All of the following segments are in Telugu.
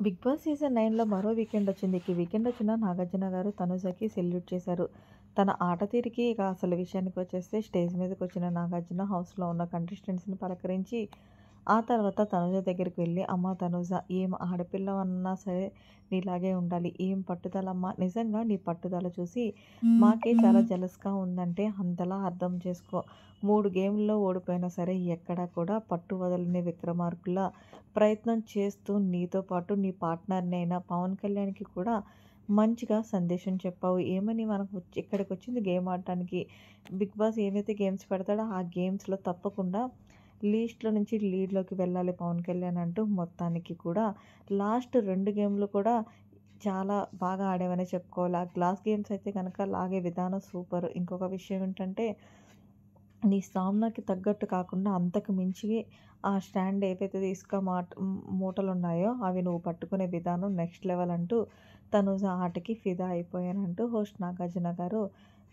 బిగ్ బాస్ సీజన్ 9లో మరో వీకెండ్ వచ్చింది. ఈ వీకెండ్ వచ్చిన నాగార్జున గారు తనుజకి సెల్యూట్ చేశారు. తన ఆట తీరుకి ఇక అసలు విషయానికొచ్చేస్తే స్టేజ్ మీదకొచ్చిన నాగార్జున హౌస్‌లో ఉన్న కంటెస్టెంట్స్‌ని పలకరించి, ఆ తర్వాత తనుజ దగ్గరికి వెళ్లి, "అమ్మ తనుజ, ఏం ఆడపిల్లవన్నా సరే నీలాగే ఉండాలి. ఏం పట్టుదలమ్మా! నిజంగా నీ పట్టుదల చూసి మాకే చాలా జెలస్‌గా ఉందంటే అంతలా అర్థం చేసుకో. 3 గేముల్లో ఓడిపోయినా సరే ఎక్కడా కూడా పట్టు వదలని విక్రమార్కుల్లా ప్రయత్నం చేస్తూ నీతో పాటు నీ పార్ట్నర్‌ని అయిన పవన్ కళ్యాణ్‌కి కూడా మంచిగా సందేశం చెప్పావు. ఏమని మనకు ఇక్కడికొచ్చింది గేమ్ ఆడటానికి. బిగ్ బాస్ ఏవైతే గేమ్స్ పెడతాడో ఆ గేమ్స్‌లో తప్పకుండా లీస్ట్‌లో నుంచి లీడ్‌లోకి వెళ్ళాలి పవన్ కళ్యాణ్ అంటూ మొత్తానికి కూడా లాస్ట్ 2 గేమ్‌లు కూడా చాలా బాగా ఆడావనే చెప్పుకోవాలి. ఆ గ్లాస్ గేమ్స్ అయితే గనక లాగే విధానం సూపర్. ఇంకొక విషయం ఏంటంటే నీ స్టామినాకి తగ్గట్టు కాకుండా అంతకు మించి ఆ స్టాండ్ ఏవైతే ఇసుక మూటలున్నాయో అవి నువ్వు పట్టుకునే విధానం నెక్స్ట్ లెవెల్ అంటూ తనూజ ఆటకి ఫిదా అయిపోయానంటూ హోస్ట్ నాగార్జున గారు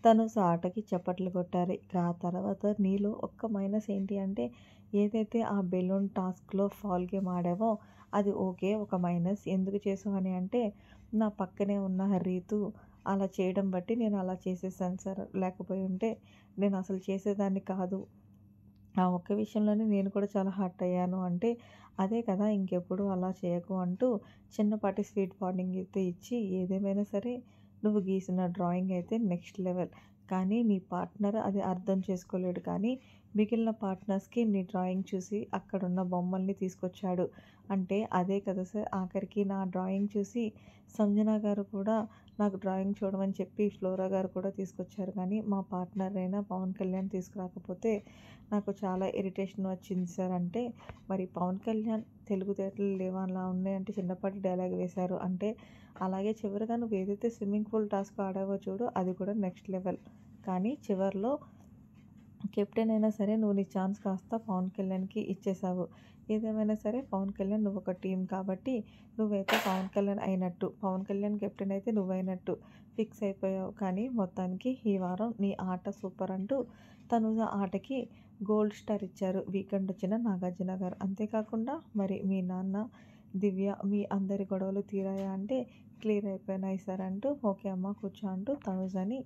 తనూజ ఆటకి చప్పట్లు కొట్టారు. ఇక ఆ తర్వాత నీలో ఒక్క మైనస్ ఏంటి అంటే ఏదైతే ఆ బెలూన్ టాస్క్‌లో ఫాల్ గేమ్ ఆడావో అది ఓకే. ఒక మైనస్. ఎందుకు చేసావని అంటే నా పక్కనే ఉన్న రీతు అలా చేయడం బట్టి నేను అలా చేసేసాను సార్. లేకపోయుంటే నేనసలు చేసేదాన్ని కాదు. ఆ ఒక్క విషయంలోనే నేను కూడా చాలా హర్ట్ అయ్యాను. అంటే, అదే కదా ఇంకెప్పుడు అలా చేయకు అంటూ చిన్నపాటి స్వీట్ వార్నింగ్ అయితే ఇచ్చి, ఏదేమైనా సరే నువ్వు గీసిన డ్రాయింగ్ అయితే నెక్స్ట్ లెవెల్. కానీ నీ పార్ట్నర్ అది అర్థం చేసుకోలేడు. కానీ మిగిలిన పార్ట్నర్స్‌కి నీ డ్రాయింగ్ చూసి అక్కడున్న బొమ్మల్ని తీసుకొచ్చాడు. అంటే అదే కదా సార్! ఆఖరికి నా డ్రాయింగ్ చూసి సంజన గారు కూడా నాకు డ్రాయింగ్ చూడమని చెప్పి ఫ్లోరా గారు కూడా తీసుకొచ్చారు. కానీ మా పార్ట్నర్ అయిన పవన్ కళ్యాణ్ తీసుకురాకపోతే నాకు చాలా ఇరిటేషన్ వచ్చింది సార్. అంటే మరి పవన్ కళ్యాణ్ తెలుగుతేటలు లేవా అలా ఉన్నాయంటే చిన్నపాటి డైలాగ్ వేశారు. అంటే అలాగే చివరగా నువ్వు ఏదైతే స్విమ్మింగ్ పూల్ టాస్క్ ఆడావో చూడు అది కూడా నెక్స్ట్ లెవెల్. కానీ చివర్లో కెప్టెన్ అయినా సరే నువ్వు నీ ఛాన్స్ కాస్త పవన్ కళ్యాణ్‌కి ఇచ్చేసావు. ఏదేమైనా సరే పవన్ కళ్యాణ్ నువ్వొక టీమ్ కాబట్టి నువ్వైతే పవన్ కళ్యాణ్ అయినట్టు, పవన్ కళ్యాణ్ కెప్టెన్ అయితే నువ్వైనట్టు ఫిక్స్ అయిపోయావు. కానీ మొత్తానికి ఈ వారం నీ ఆట సూపర్ అంటూ తనూజ ఆటకి గోల్డ్ స్టార్ ఇచ్చారు వీకెండ్ వచ్చిన నాగార్జున గారు. అంతేకాకుండా మరి మీ నాన్న, దివ్య మీ అందరి గొడవలు తీరాయా అంటే క్లియర్ అయిపోయినాయి సార్ అంటూ, ఓకే అమ్మ కూర్చో అంటూ తనూజని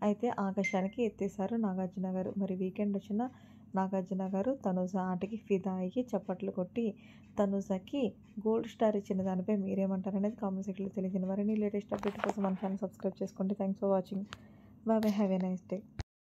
అయితే ఆకాశానికి ఎత్తేసారు నాగార్జున గారు. మరి వీకెండ్ వచ్చిన నాగార్జున గారు తనూజ ఆటకి ఫిదా అయ్యి చప్పట్లు కొట్టి తనూజకి గోల్డ్ స్టార్ ఇచ్చిన దానిపై మీరేమంటారనేది కామెంట్ సెక్షన్‌లో తెలియజేయండి. మరిన్ని లేటెస్ట్ అప్డేట్ కోసం మన ఛానల్ సబ్స్క్రైబ్ చేసుకోండి. Thanks for watching. By by. Have a nice day.